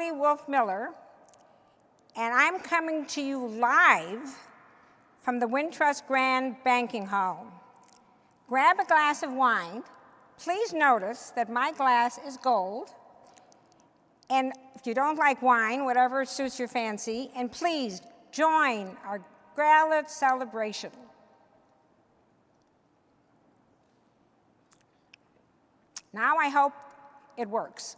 Goldie Wolf-Miller, and I'm coming to you live from the Wintrust Grand Banking Hall. Grab a glass of wine. Please notice that my glass is gold. And if you don't like wine, whatever suits your fancy, and please join our gala celebration. Now I hope it works.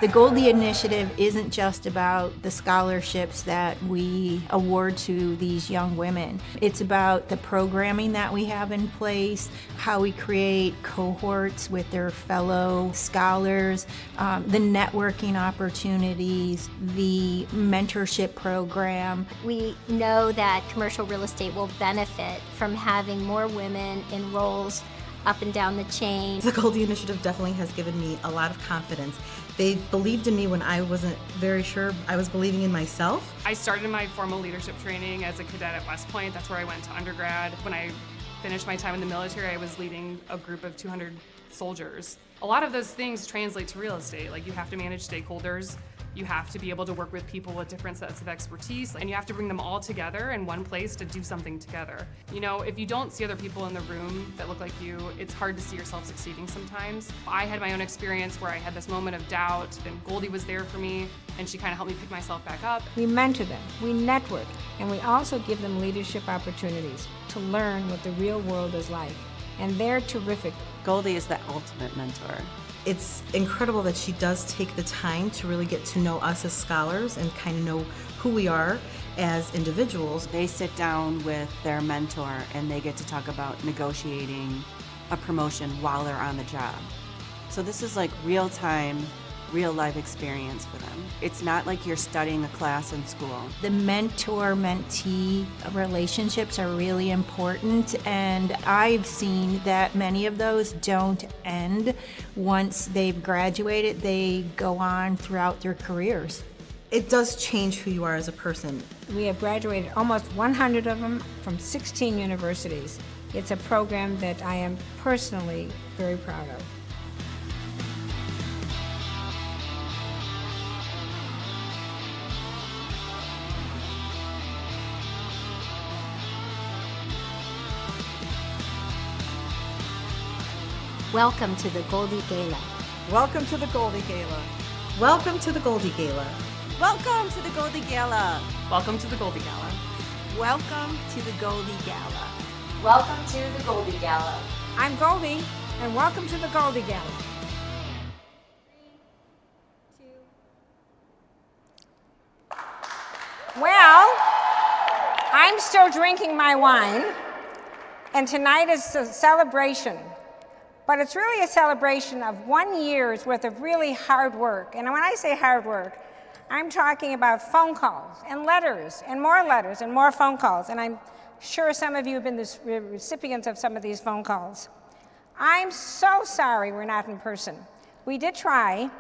The Goldie Initiative isn't just about the scholarships that we award to these young women. It's about the programming that we have in place, how we create cohorts with their fellow scholars, the networking opportunities, the mentorship program. We know that commercial real estate will benefit from having more women in roles up and down the chain. The Goldie Initiative definitely has given me a lot of confidence. They believed in me when I wasn't very sure I was believing in myself. I started my formal leadership training as a cadet at West Point. That's where I went to undergrad. When I finished my time in the military, I was leading a group of 200 soldiers. A lot of those things translate to real estate. Like, you have to manage stakeholders. You have to be able to work with people with different sets of expertise, and you have to bring them all together in one place to do something together. You know, if you don't see other people in the room that look like you, it's hard to see yourself succeeding sometimes. I had my own experience where I had this moment of doubt, and Goldie was there for me, and she kind of helped me pick myself back up. We mentor them, we network, and we also give them leadership opportunities to learn what the real world is like. And they're terrific. Goldie is the ultimate mentor. It's incredible that she does take the time to really get to know us as scholars and kind of know who we are as individuals. They sit down with their mentor and they get to talk about negotiating a promotion while they're on the job. So this is like real-time, real-life experience for them. It's not like you're studying a class in school. The mentor-mentee relationships are really important, and I've seen that many of those don't end once they've graduated. They go on throughout their careers. It does change who you are as a person. We have graduated almost 100 of them from 16 universities. It's a program that I am personally very proud of. Welcome to the Goldie Gala. Welcome to the Goldie Gala. Welcome to the Goldie Gala. Welcome to the Goldie Gala. Welcome to the Goldie Gala. Welcome to the Goldie Gala. Welcome to the Goldie Gala. I'm Goldie, and welcome to the Goldie Gala. Well, I'm still drinking my wine, and tonight is a celebration. But it's really a celebration of 1 year's worth of really hard work. And when I say hard work, I'm talking about phone calls and letters and more phone calls. And I'm sure some of you have been the recipients of some of these phone calls. I'm so sorry we're not in person. We did try,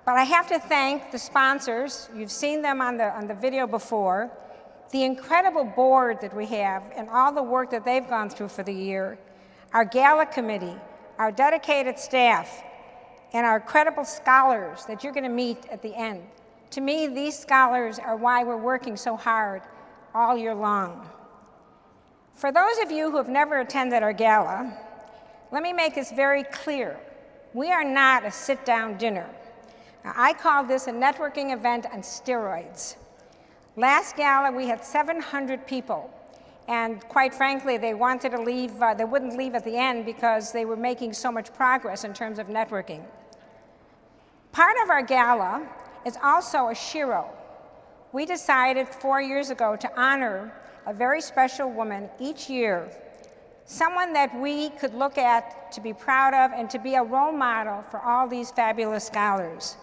but I have to thank the sponsors. You've seen them on the video before. The incredible board that we have and all the work that they've gone through for the year. Our gala committee, our dedicated staff, and our credible scholars that you're going to meet at the end. To me, these scholars are why we're working so hard all year long. For those of you who have never attended our gala, let me make this very clear. We are not a sit-down dinner. Now, I call this a networking event on steroids. Last gala, we had 700 people. And quite frankly, they wanted to leave, they wouldn't leave at the end because they were making so much progress in terms of networking. Part of our gala is also a shiro. We decided 4 years ago to honor a very special woman each year, someone that we could look at to be proud of and to be a role model for all these fabulous scholars.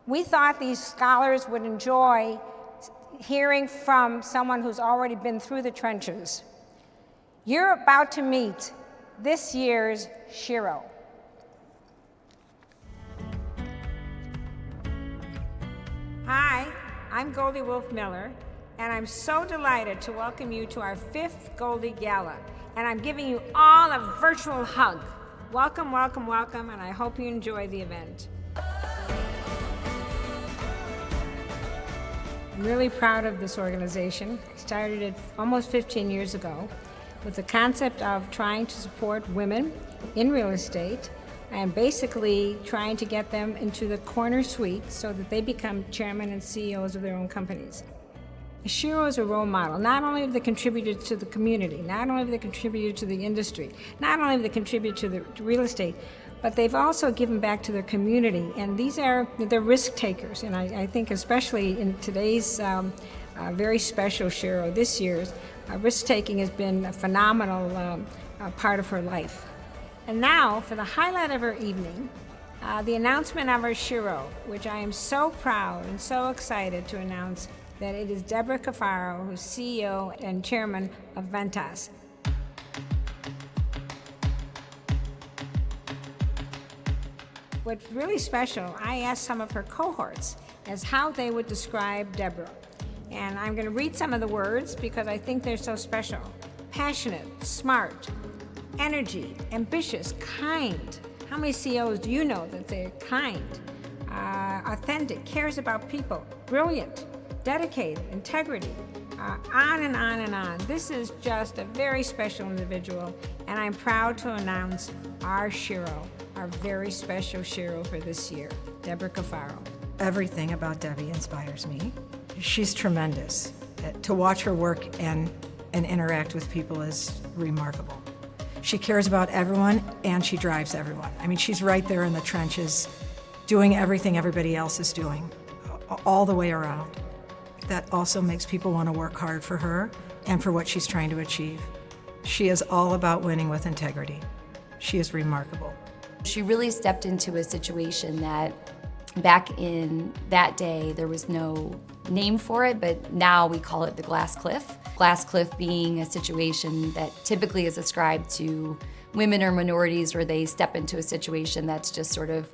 We thought these scholars would enjoy hearing from someone who's already been through the trenches. You're about to meet this year's Shiro. Hi, I'm Goldie Wolf-Miller, and I'm so delighted to welcome you to our 5th Goldie Gala. And I'm giving you all a virtual hug. Welcome, welcome, welcome, and I hope you enjoy the event. I'm really proud of this organization. I started it almost 15 years ago with the concept of trying to support women in real estate and basically trying to get them into the corner suite so that they become chairmen and CEOs of their own companies. Shiro is a role model. Not only have they contributed to the community, not only have they contributed to the industry, not only have they contributed to real estate, but they've also given back to their community. And they're risk takers. And I think especially in today's very special Shiro, this year's, risk taking has been a phenomenal part of her life. And now, for the highlight of our evening, the announcement of our Shiro, which I am so proud and so excited to announce that it is Deborah Cafaro, who's CEO and Chairman of Ventas. What's really special, I asked some of her cohorts as how they would describe Deborah. And I'm going to read some of the words because I think they're so special. Passionate, smart, energy, ambitious, kind. How many CEOs do you know that they're kind, authentic, cares about people, brilliant, dedicated, integrity, on and on and on. This is just a very special individual, and I'm proud to announce our Shiro, our very special Shiro for this year, Deborah Cafaro. Everything about Debbie inspires me. She's tremendous. To watch her work and interact with people is remarkable. She cares about everyone, and she drives everyone. I mean, she's right there in the trenches, doing everything everybody else is doing, all the way around. That also makes people want to work hard for her and for what she's trying to achieve. She is all about winning with integrity. She is remarkable. She really stepped into a situation that back in that day there was no name for it, but now we call it the glass cliff. Glass cliff being a situation that typically is ascribed to women or minorities where they step into a situation that's just sort of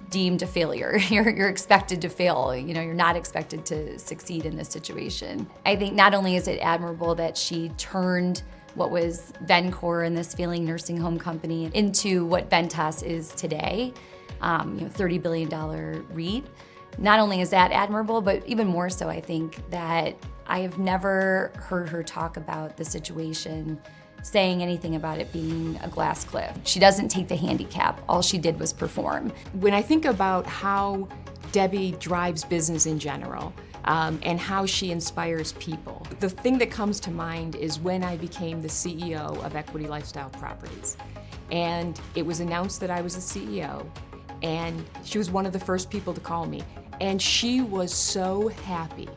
deemed a failure. You're expected to fail. You're not expected to succeed in this situation. I think not only is it admirable that she turned what was Vencor and this failing nursing home company into what Ventas is today, $30 billion REIT. Not only is that admirable, but even more so, I think that I have never heard her talk about the situation saying anything about it being a glass cliff. She doesn't take the handicap. All she did was perform. When I think about how Debbie drives business in general, and how she inspires people, the thing that comes to mind is when I became the CEO of Equity Lifestyle Properties. And it was announced that I was the CEO, and she was one of the first people to call me. And she was so happy.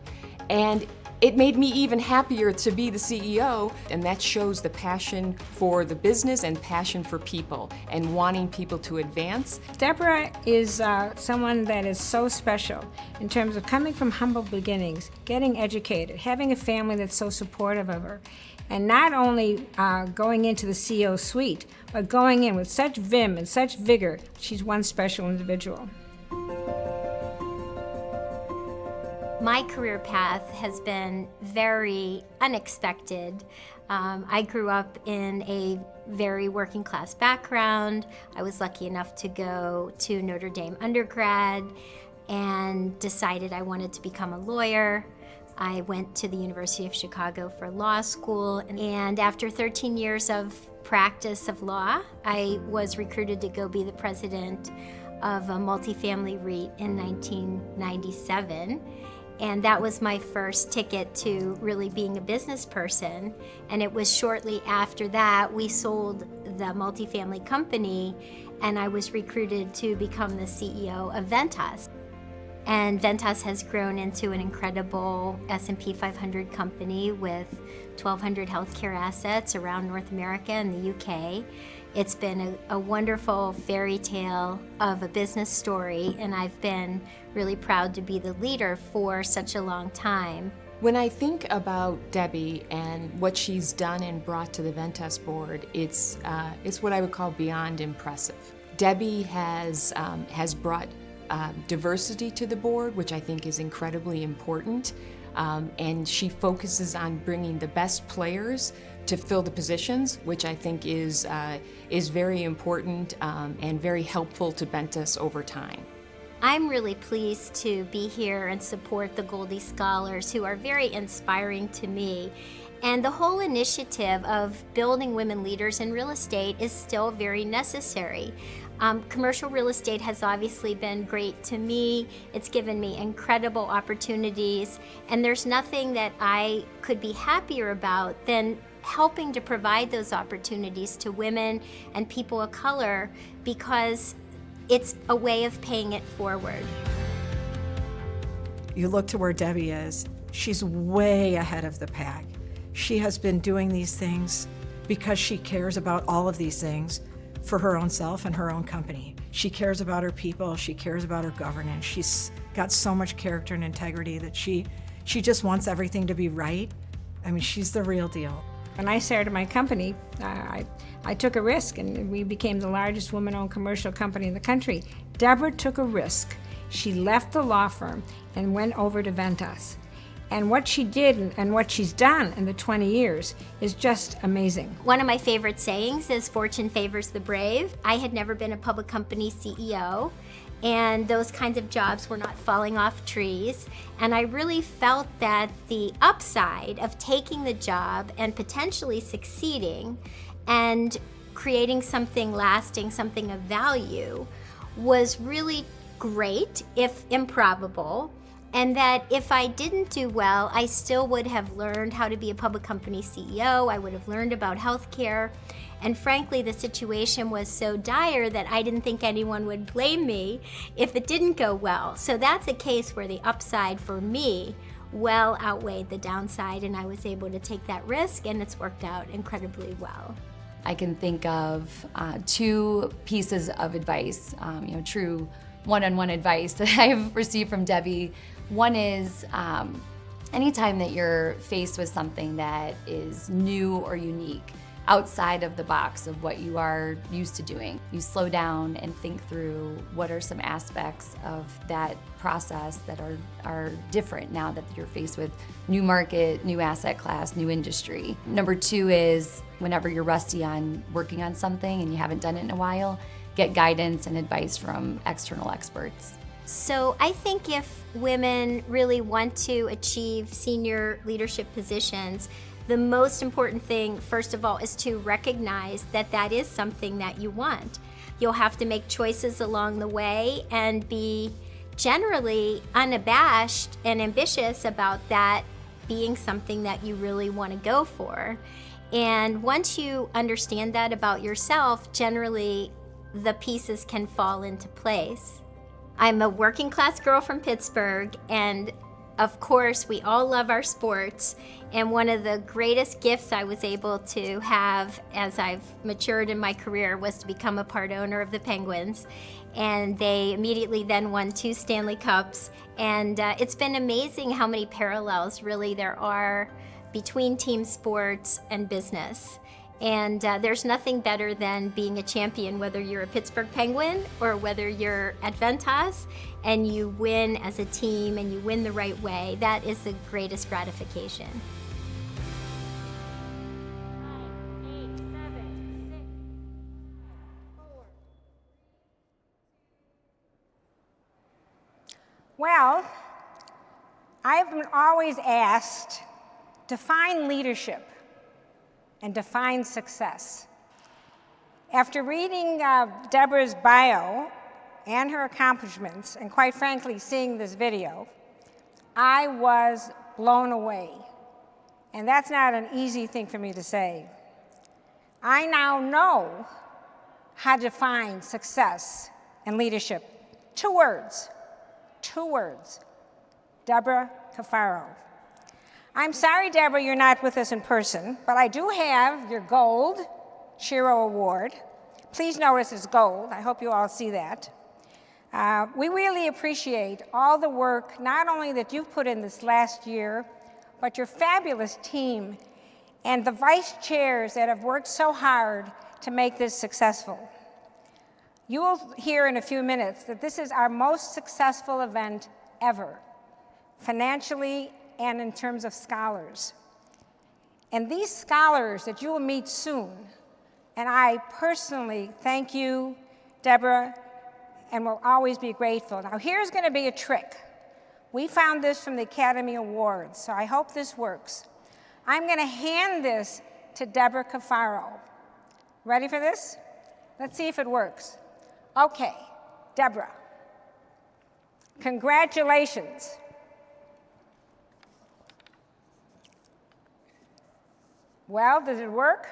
And it made me even happier to be the CEO, and that shows the passion for the business and passion for people and wanting people to advance. Deborah is someone that is so special in terms of coming from humble beginnings, getting educated, having a family that's so supportive of her, and not only going into the CEO suite, but going in with such vim and such vigor. She's one special individual. My career path has been very unexpected. I grew up in a very working class background. I was lucky enough to go to Notre Dame undergrad and decided I wanted to become a lawyer. I went to the University of Chicago for law school, and after 13 years of practice of law, I was recruited to go be the president of a multifamily REIT in 1997. And that was my first ticket to really being a business person. And it was shortly after that we sold the multifamily company, and I was recruited to become the CEO of Ventas. And Ventas has grown into an incredible S&P 500 company with 1,200 healthcare assets around North America and the UK. It's been a wonderful fairy tale of a business story, and I've been really proud to be the leader for such a long time. When I think about Debbie and what she's done and brought to the Ventas board, it's what I would call beyond impressive. Debbie has brought diversity to the board, which I think is incredibly important. And she focuses on bringing the best players to fill the positions, which I think is very important and very helpful to Ventus over time. I'm really pleased to be here and support the Goldie Scholars, who are very inspiring to me. And the whole initiative of building women leaders in real estate is still very necessary. Commercial real estate has obviously been great to me. It's given me incredible opportunities, and there's nothing that I could be happier about than helping to provide those opportunities to women and people of color, because it's a way of paying it forward. You look to where Debbie is, she's way ahead of the pack. She has been doing these things because she cares about all of these things for her own self and her own company. She cares about her people, she cares about her governance. She's got so much character and integrity that she just wants everything to be right. I mean, she's the real deal. When I started my company, I took a risk, and we became the largest woman-owned commercial company in the country. Deborah took a risk. She left the law firm and went over to Ventus. And what she did and what she's done in the 20 years is just amazing. One of my favorite sayings is fortune favors the brave. I had never been a public company CEO, and those kinds of jobs were not falling off trees. And I really felt that the upside of taking the job and potentially succeeding and creating something lasting, something of value, was really great, if improbable. And that if I didn't do well, I still would have learned how to be a public company CEO. I would have learned about healthcare. And frankly, the situation was so dire that I didn't think anyone would blame me if it didn't go well. So that's a case where the upside for me well outweighed the downside, and I was able to take that risk, and it's worked out incredibly well. I can think of two pieces of advice, true one-on-one advice that I've received from Debbie. One is anytime that you're faced with something that is new or unique, outside of the box of what you are used to doing, you slow down and think through what are some aspects of that process that are different now that you're faced with new market, new asset class, new industry. Number two is whenever you're rusty on working on something and you haven't done it in a while, get guidance and advice from external experts. So I think if women really want to achieve senior leadership positions, the most important thing, first of all, is to recognize that that is something that you want. You'll have to make choices along the way and be generally unabashed and ambitious about that being something that you really want to go for. And once you understand that about yourself, generally the pieces can fall into place. I'm a working class girl from Pittsburgh, and of course, we all love our sports, and one of the greatest gifts I was able to have as I've matured in my career was to become a part owner of the Penguins, and they immediately then won 2 Stanley Cups, and it's been amazing how many parallels really there are between team sports and business. And there's nothing better than being a champion, whether you're a Pittsburgh Penguin or whether you're at Ventas and you win as a team and you win the right way. That is the greatest gratification. 9, 8, 7, 6, 4. Well, I've been always asked to define leadership and define success. After reading Deborah's bio and her accomplishments, and quite frankly, seeing this video, I was blown away. And that's not an easy thing for me to say. I now know how to define success and leadership. 2 words, Deborah Cafaro. I'm sorry, Deborah, you're not with us in person, but I do have your Gold Shiro Award. Please notice it's gold. I hope you all see that. We really appreciate all the work, not only that you've put in this last year, but your fabulous team and the vice chairs that have worked so hard to make this successful. You will hear in a few minutes that this is our most successful event ever, financially and in terms of scholars. And these scholars that you will meet soon, and I personally thank you, Deborah, and will always be grateful. Now here's going to be a trick. We found this from the Academy Awards, so I hope this works. I'm going to hand this to Deborah Cafaro. Ready for this? Let's see if it works. Okay, Deborah, congratulations. Well, does it work?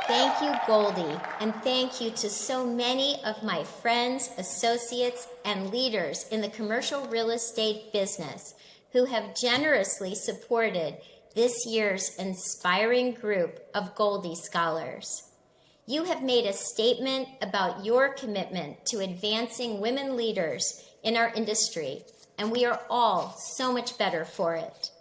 Thank you, Goldie, and thank you to so many of my friends, associates, and leaders in the commercial real estate business who have generously supported this year's inspiring group of Goldie Scholars. You have made a statement about your commitment to advancing women leaders in our industry, and we are all so much better for it.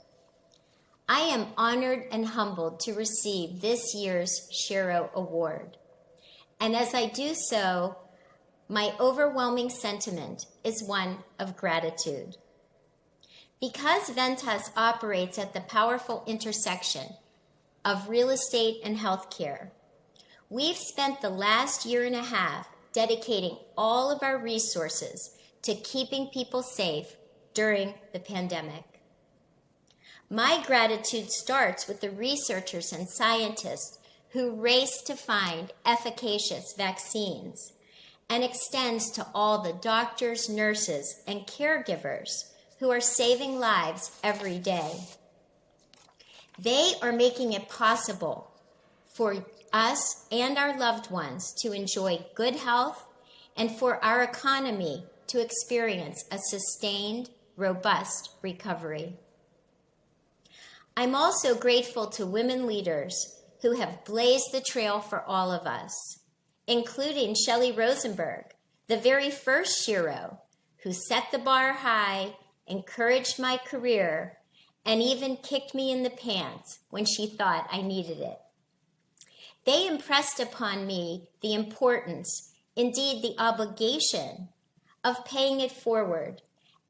I am honored and humbled to receive this year's Shero Award. And as I do so, my overwhelming sentiment is one of gratitude. Because Ventas operates at the powerful intersection of real estate and healthcare, we've spent the last year and a half dedicating all of our resources to keeping people safe during the pandemic. My gratitude starts with the researchers and scientists who raced to find efficacious vaccines and extends to all the doctors, nurses, and caregivers who are saving lives every day. They are making it possible for us and our loved ones to enjoy good health and for our economy to experience a sustained, robust recovery. I'm also grateful to women leaders who have blazed the trail for all of us, including Shelley Rosenberg, the very first Shero, who set the bar high, encouraged my career, and even kicked me in the pants when she thought I needed it. They impressed upon me the importance, indeed the obligation, of paying it forward,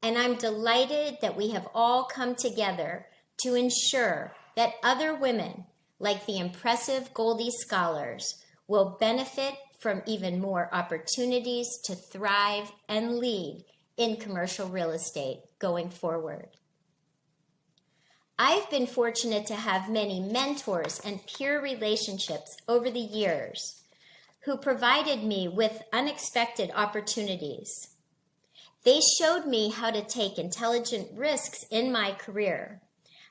and I'm delighted that we have all come together to ensure that other women, like the impressive Goldie Scholars, will benefit from even more opportunities to thrive and lead in commercial real estate going forward. I've been fortunate to have many mentors and peer relationships over the years who provided me with unexpected opportunities. They showed me how to take intelligent risks in my career,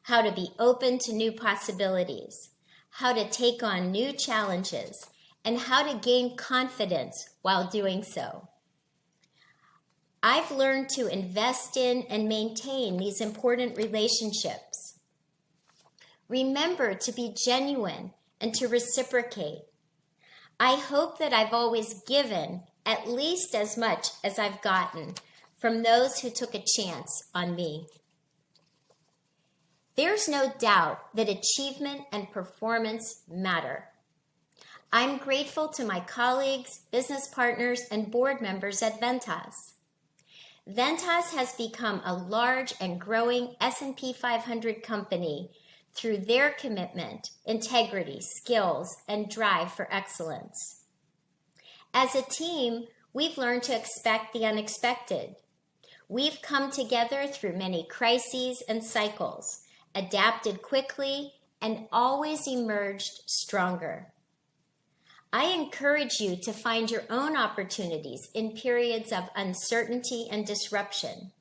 how to be open to new possibilities, how to take on new challenges, and how to gain confidence while doing so. I've learned to invest in and maintain these important relationships. Remember to be genuine and to reciprocate. I hope that I've always given at least as much as I've gotten from those who took a chance on me. There's no doubt that achievement and performance matter. I'm grateful to my colleagues, business partners, and board members at Ventas. Ventas has become a large and growing S&P 500 company through their commitment, integrity, skills, and drive for excellence. As a team, we've learned to expect the unexpected. We've come together through many crises and cycles, adapted quickly, and always emerged stronger. I encourage you to find your own opportunities in periods of uncertainty and disruption.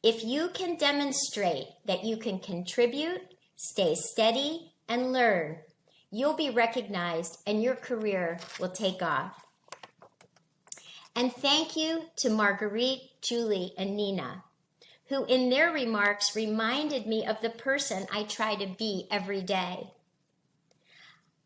If you can demonstrate that you can contribute, stay steady, and learn, you'll be recognized and your career will take off. And thank you to Marguerite, Julie, and Nina, who in their remarks reminded me of the person I try to be every day.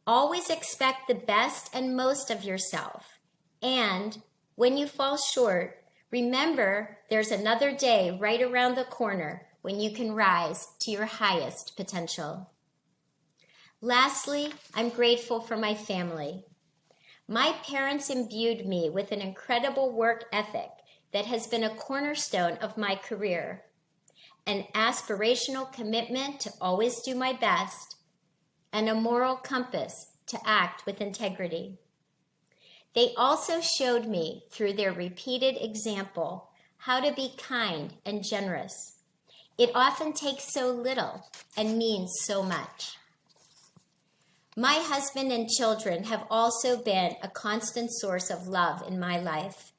Always expect the best and most of yourself. And when you fall short, remember there's another day right around the corner when you can rise to your highest potential. Lastly, I'm grateful for my family. My parents imbued me with an incredible work ethic that has been a cornerstone of my career, an aspirational commitment to always do my best, and a moral compass to act with integrity. They also showed me, through their repeated example, how to be kind and generous. It often takes so little and means so much. My husband and children have also been a constant source of love in my life.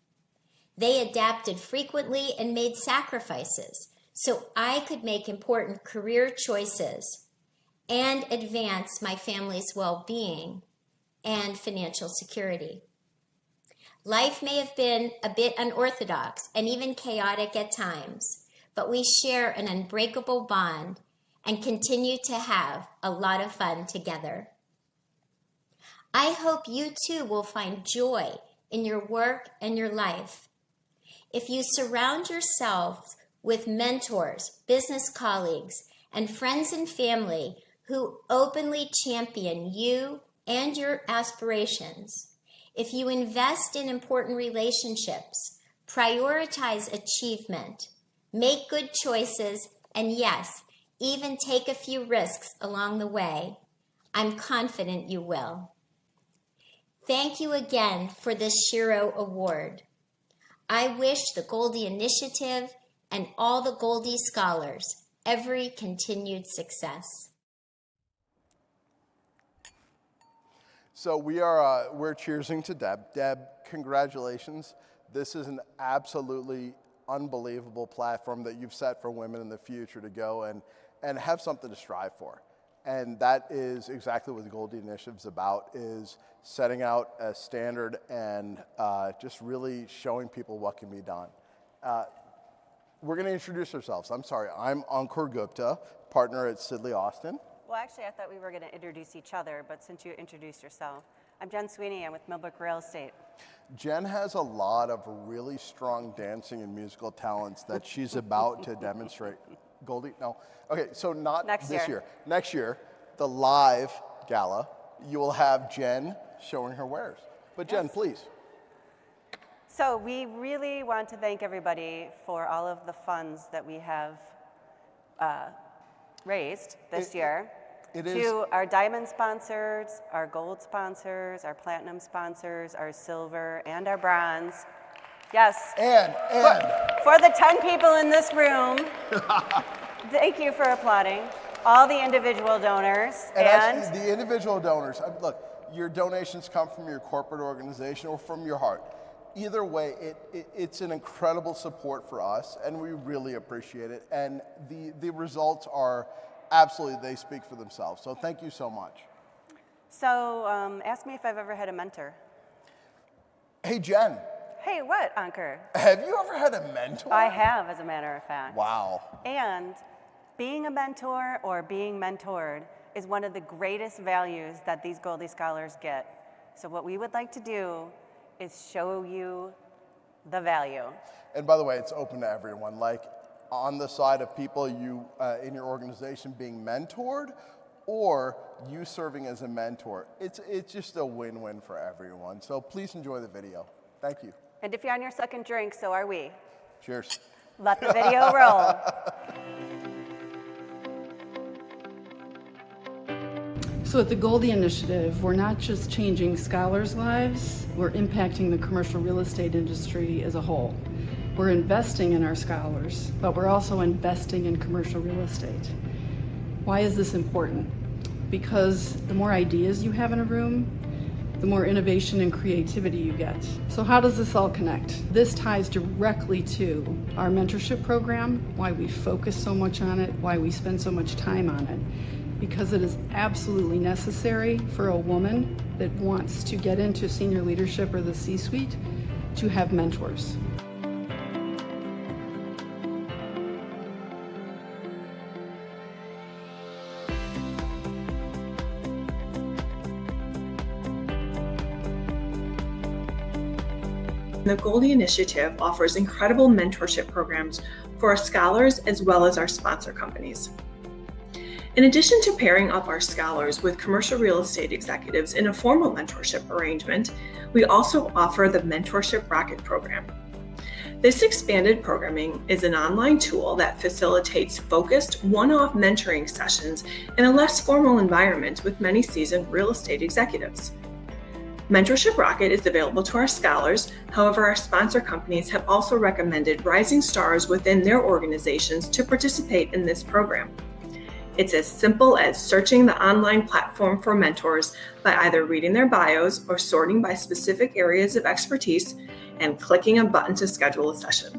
They adapted frequently and made sacrifices so I could make important career choices and advance my family's well-being and financial security. Life may have been a bit unorthodox and even chaotic at times, but we share an unbreakable bond and continue to have a lot of fun together. I hope you too will find joy in your work and your life. If you surround yourself with mentors, business colleagues, and friends and family who openly champion you and your aspirations, if you invest in important relationships, prioritize achievement, make good choices, and yes, even take a few risks along the way, I'm confident you will. Thank you again for this Shiro Award. I wish the Goldie Initiative and all the Goldie Scholars every continued success. So we're cheersing to Deb. Deb, congratulations. This is an absolutely unbelievable platform that you've set for women in the future to go and have something to strive for. And that is exactly what the Goldie Initiative is about, is setting out a standard and just really showing people what can be done. We're going to introduce ourselves. I'm sorry, I'm Ankur Gupta, partner at Sidley Austin. Well, actually, I thought we were going to introduce each other, but since you introduced yourself, I'm Jen Sweeney. I'm with Millbrook Real Estate. Jen has a lot of really strong dancing and musical talents that she's about to demonstrate. Goldie? No. Okay, so not this year. Next year, the live gala, you will have Jen showing her wares. But Jen, please. So we really want to thank everybody for all of the funds that we have raised this year. To our diamond sponsors, our gold sponsors, our platinum sponsors, our silver, and our bronze. Yes. And. For the 10 people in this room, thank you for applauding. All the individual donors. And actually, the individual donors, look, your donations come from your corporate organization or from your heart. Either way, it's an incredible support for us, and we really appreciate it. And the results are absolutely, they speak for themselves. So thank you so much. So ask me if I've ever had a mentor. Hey, Jen. Hey, what, Ankur? Have you ever had a mentor? I have, as a matter of fact. Wow. And being a mentor or being mentored is one of the greatest values that these Goldie Scholars get. So what we would like to do is show you the value. And by the way, it's open to everyone. Like, on the side of people you in your organization being mentored, or you serving as a mentor. It's just a win-win for everyone. So please enjoy the video. Thank you. And if you're on your second drink, so are we. Cheers. Let the video roll. So at the Goldie Initiative, we're not just changing scholars' lives, we're impacting the commercial real estate industry as a whole. We're investing in our scholars, but we're also investing in commercial real estate. Why is this important? Because the more ideas you have in a room, the more innovation and creativity you get. So how does this all connect? This ties directly to our mentorship program, why we focus so much on it, why we spend so much time on it. Because it is absolutely necessary for a woman that wants to get into senior leadership or the C-suite to have mentors. The Goldie Initiative offers incredible mentorship programs for our scholars as well as our sponsor companies. In addition to pairing up our scholars with commercial real estate executives in a formal mentorship arrangement, we also offer the Mentorship Rocket program. This expanded programming is an online tool that facilitates focused, one-off mentoring sessions in a less formal environment with many seasoned real estate executives. Mentorship Rocket is available to our scholars. However, our sponsor companies have also recommended rising stars within their organizations to participate in this program. It's as simple as searching the online platform for mentors by either reading their bios or sorting by specific areas of expertise and clicking a button to schedule a session.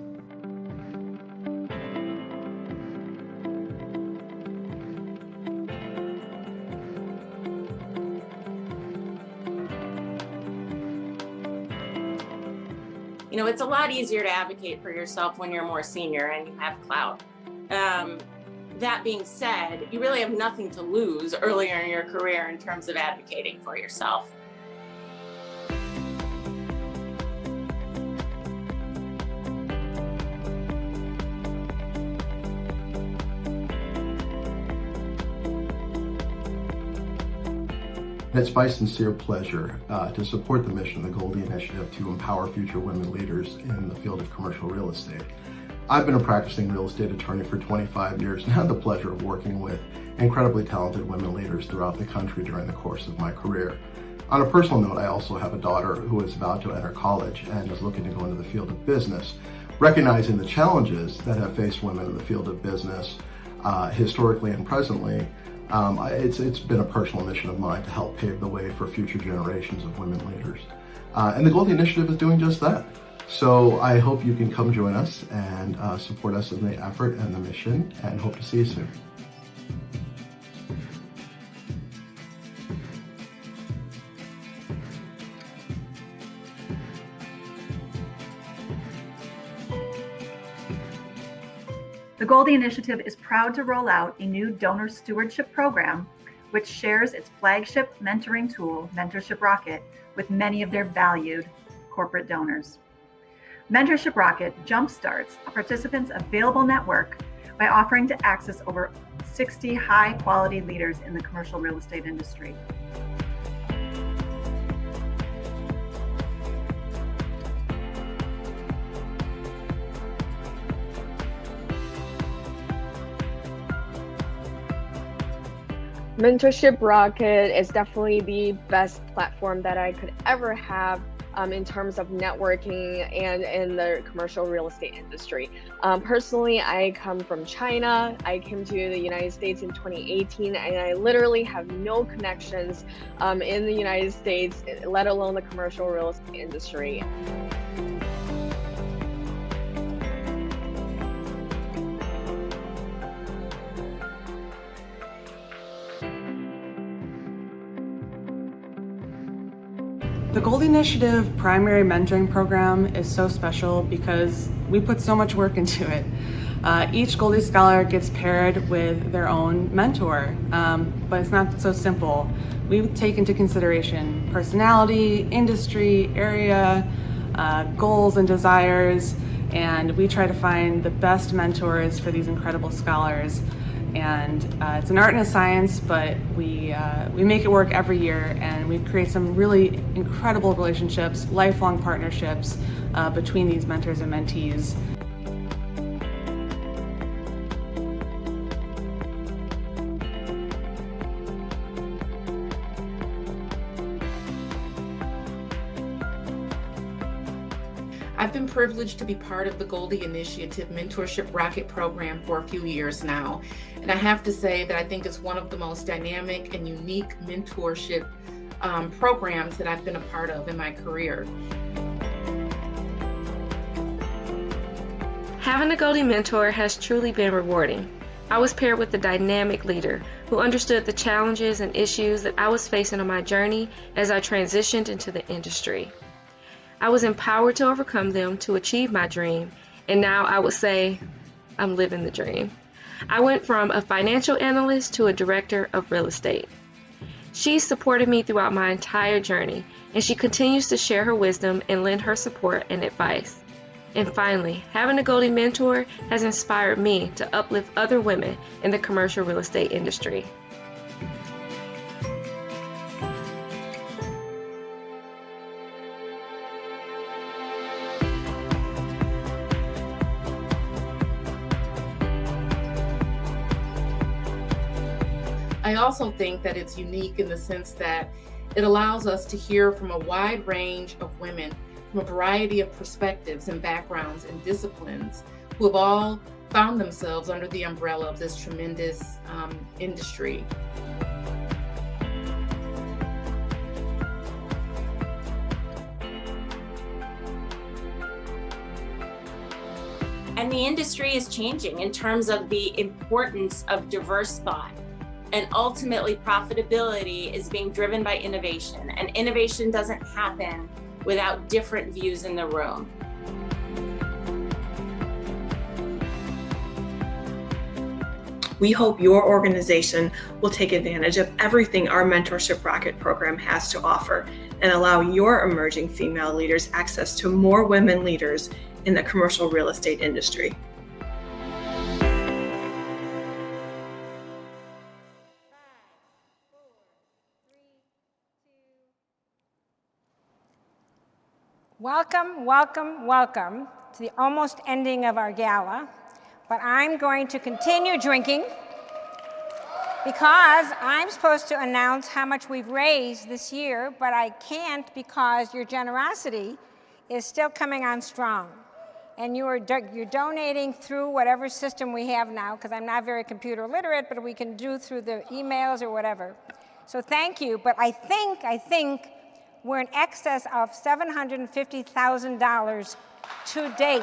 You know, it's a lot easier to advocate for yourself when you're more senior and you have clout. That being said, you really have nothing to lose earlier in your career in terms of advocating for yourself. It's my sincere pleasure to support the mission of the Goldie Initiative to empower future women leaders in the field of commercial real estate. I've been a practicing real estate attorney for 25 years and had the pleasure of working with incredibly talented women leaders throughout the country during the course of my career. On a personal note, I also have a daughter who is about to enter college and is looking to go into the field of business. Recognizing the challenges that have faced women in the field of business historically and presently, it's been a personal mission of mine to help pave the way for future generations of women leaders. And the Goldie Initiative is doing just that. So I hope you can come join us and support us in the effort and the mission, and hope to see you soon. The Goldie Initiative is proud to roll out a new donor stewardship program, which shares its flagship mentoring tool, Mentorship Rocket, with many of their valued corporate donors. Mentorship Rocket jumpstarts a participant's available network by offering to access over 60 high-quality leaders in the commercial real estate industry. Mentorship Rocket is definitely the best platform that I could ever have in terms of networking and in the commercial real estate industry. Personally, I come from China. I came to the United States in 2018, and I literally have no connections in the United States, let alone the commercial real estate industry. The Goldie Initiative primary mentoring program is so special because we put so much work into it. Each Goldie Scholar gets paired with their own mentor, but it's not so simple. We take into consideration personality, industry, area, goals and desires, and we try to find the best mentors for these incredible scholars. And it's an art and a science, but we make it work every year, and we create some really incredible relationships, lifelong partnerships between these mentors and mentees. I've been privileged to be part of the Goldie Initiative Mentorship Rocket program for a few years now. And I have to say that I think it's one of the most dynamic and unique mentorship programs that I've been a part of in my career. Having a Goldie mentor has truly been rewarding. I was paired with a dynamic leader who understood the challenges and issues that I was facing on my journey as I transitioned into the industry. I was empowered to overcome them to achieve my dream, and now I would say I'm living the dream. I went from a financial analyst to a director of real estate. She supported me throughout my entire journey, and she continues to share her wisdom and lend her support and advice. And finally, having a Goldie mentor has inspired me to uplift other women in the commercial real estate industry. I also think that it's unique in the sense that it allows us to hear from a wide range of women from a variety of perspectives and backgrounds and disciplines who have all found themselves under the umbrella of this tremendous industry. And the industry is changing in terms of the importance of diverse thought. And ultimately, profitability is being driven by innovation. And innovation doesn't happen without different views in the room. We hope your organization will take advantage of everything our Mentorship Rocket program has to offer and allow your emerging female leaders access to more women leaders in the commercial real estate industry. Welcome, welcome, welcome to the almost ending of our gala, but I'm going to continue drinking because I'm supposed to announce how much we've raised this year, but I can't because your generosity is still coming on strong. And you're donating through whatever system we have now, because I'm not very computer literate, but we can do through the emails or whatever. So thank you, but I think we're in excess of $750,000 to date.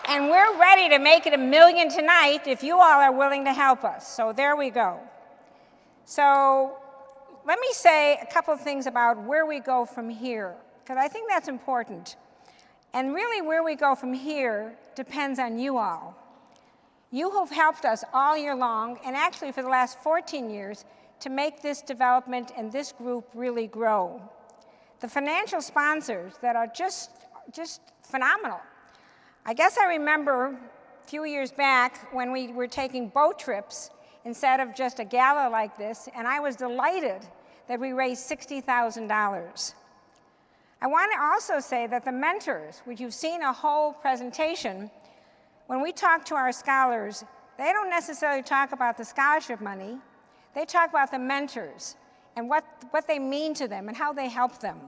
And we're ready to make it $1 million tonight if you all are willing to help us. So there we go. So let me say a couple of things about where we go from here, because I think that's important. And really where we go from here depends on you all. You have helped us all year long, and actually for the last 14 years, to make this development and this group really grow. The financial sponsors that are just phenomenal. I guess I remember a few years back when we were taking boat trips instead of just a gala like this, and I was delighted that we raised $60,000. I want to also say that the mentors, which you've seen a whole presentation, when we talk to our scholars, they don't necessarily talk about the scholarship money. They talk about the mentors and what they mean to them and how they help them.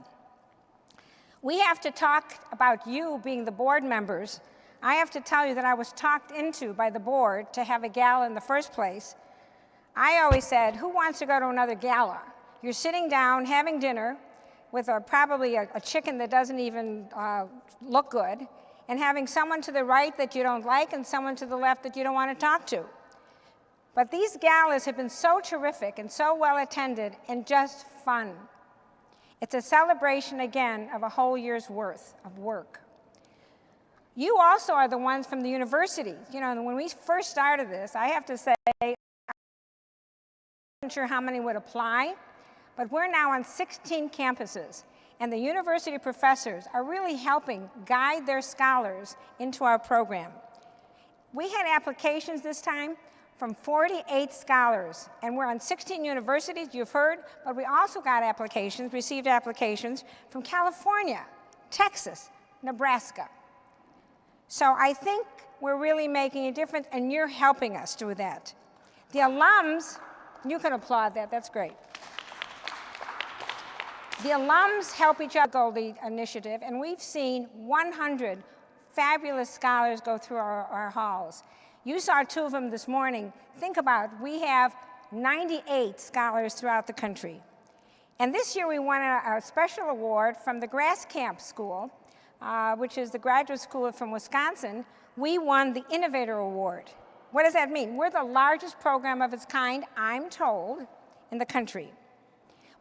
We have to talk about you being the board members. I have to tell you that I was talked into by the board to have a gala in the first place. I always said, who wants to go to another gala? You're sitting down, having dinner with probably a chicken that doesn't even look good, and having someone to the right that you don't like and someone to the left that you don't want to talk to. But these galas have been so terrific and so well attended and just fun. It's a celebration, again, of a whole year's worth of work. You also are the ones from the universities. You know, when we first started this, I have to say, I wasn't sure how many would apply, but we're now on 16 campuses, and the university professors are really helping guide their scholars into our program. We had applications this time from 48 scholars, and we're on 16 universities, you've heard, but we also got applications, received applications from California, Texas, Nebraska. So I think we're really making a difference, and you're helping us do that. The alums, you can applaud that, that's great. The alums help each other, Goldie Initiative, and we've seen 100 fabulous scholars go through our halls. You saw 2 of them this morning. Think about it, we have 98 scholars throughout the country. And this year we won a special award from the Grass Camp School, which is the graduate school from Wisconsin. We won the Innovator Award. What does that mean? We're the largest program of its kind, I'm told, in the country.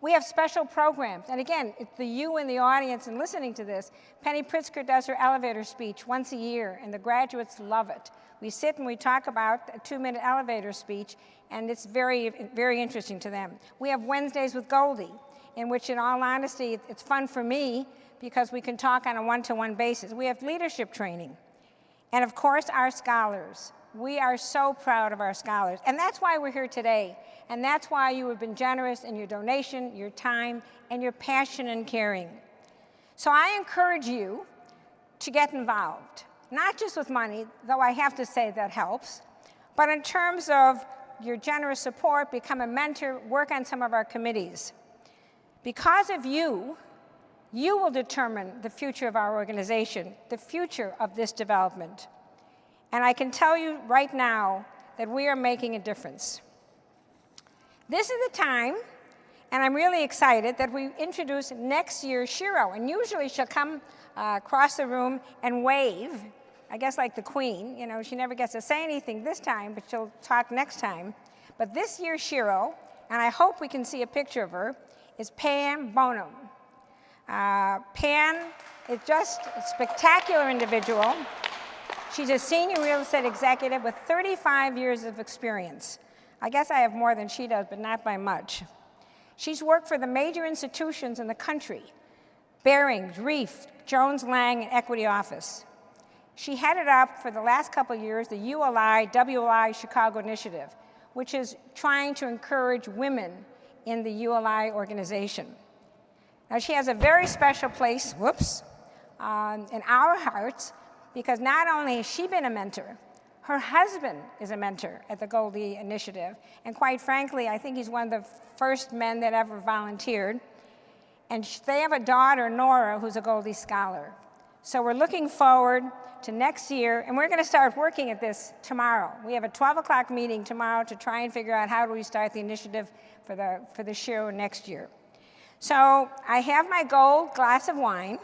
We have special programs, and again, it's you in the audience and listening to this. Penny Pritzker does her elevator speech once a year, and the graduates love it. We sit and we talk about a 2-minute elevator speech, and it's very, very interesting to them. We have Wednesdays with Goldie, in which, in all honesty, it's fun for me because we can talk on a one-to-one basis. We have leadership training. And of course, our scholars. We are so proud of our scholars. And that's why we're here today. And that's why you have been generous in your donation, your time, and your passion and caring. So I encourage you to get involved, not just with money, though I have to say that helps, but in terms of your generous support, become a mentor, work on some of our committees. Because of you, you will determine the future of our organization, the future of this development. And I can tell you right now that we are making a difference. This is the time, and I'm really excited that we introduce next year's Shiro. And usually she'll come across the room and wave, I guess like the Queen. You know, she never gets to say anything this time, but she'll talk next time. But this year's Shiro, and I hope we can see a picture of her, is Pam Bonum. Pam is just a spectacular individual. She's a senior real estate executive with 35 years of experience. I guess I have more than she does, but not by much. She's worked for the major institutions in the country, Barings, Reef, Jones Lang, and Equity Office. She headed up for the last couple of years the ULI, WLI Chicago Initiative, which is trying to encourage women in the ULI organization. Now, she has a very special place, in our hearts, because not only has she been a mentor, her husband is a mentor at the Goldie Initiative. And quite frankly, I think he's one of the first men that ever volunteered. And they have a daughter, Nora, who's a Goldie Scholar. So we're looking forward to next year, and we're going to start working at this tomorrow. We have a 12 o'clock meeting tomorrow to try and figure out how do we start the initiative for the Shiro next year. So I have my gold glass of wine.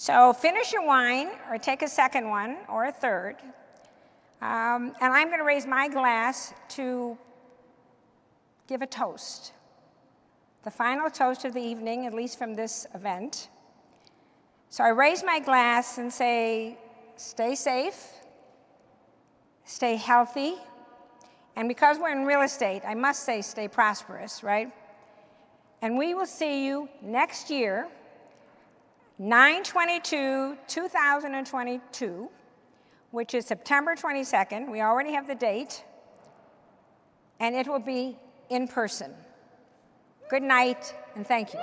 So finish your wine, or take a second one, or a third. And I'm going to raise my glass to give a toast. The final toast of the evening, at least from this event. So I raise my glass and say, stay safe, stay healthy, and because we're in real estate, I must say stay prosperous, right? And we will see you next year, 9/22/2022, which is September 22nd. We already have the date, and it will be in person. Good night, and thank you.